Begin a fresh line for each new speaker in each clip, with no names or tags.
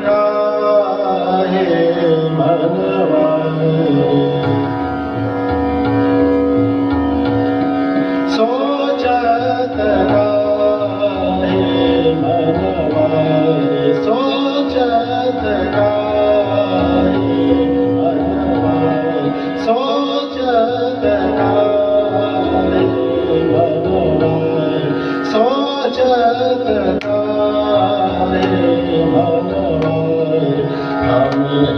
का हे मनवा सोचत का हे मनवा सोचत का हे मनवा सोचत का हे मनवा सोचत का हे मनवा हमरे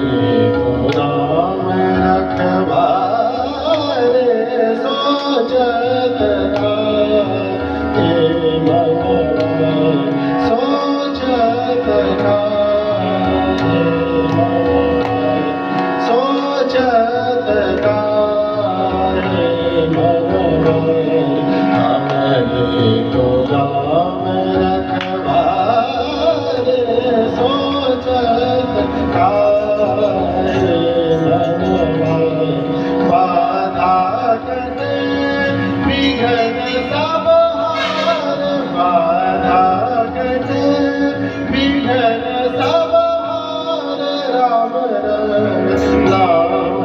गोदाम रखवारे सोचत का हे मनवा सोचत का हे मनवा सोचत का हे मनवा हमरे गोदाम रखवारे सोचत का हे मनवा बाधा कटे विघ्न सब हार बाधा कटे विघ्न सब हार राम नाम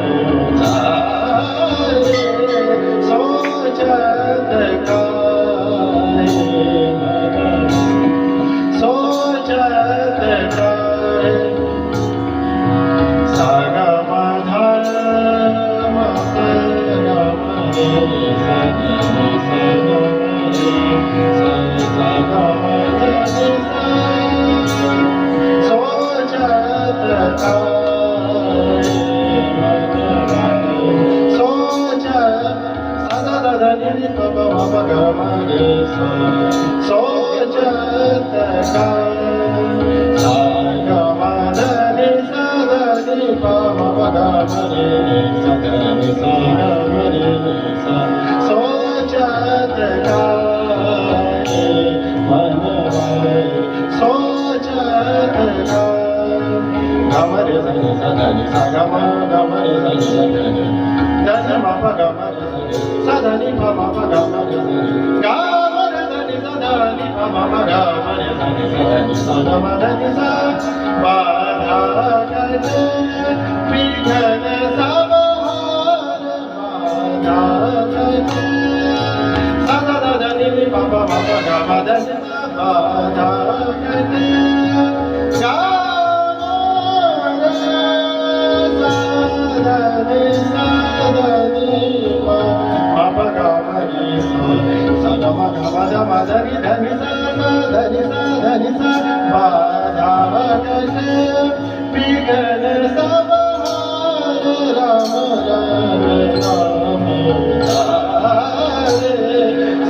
तारे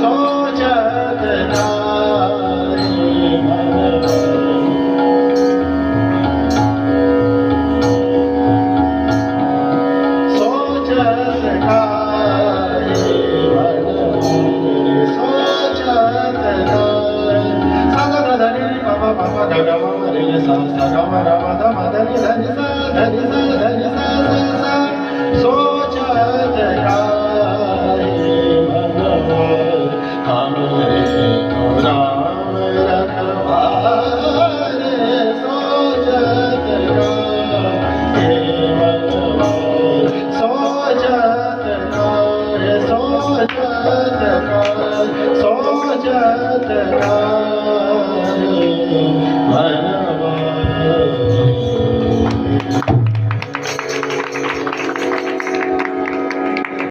सोचत का हे मनवा सोचत का
Sa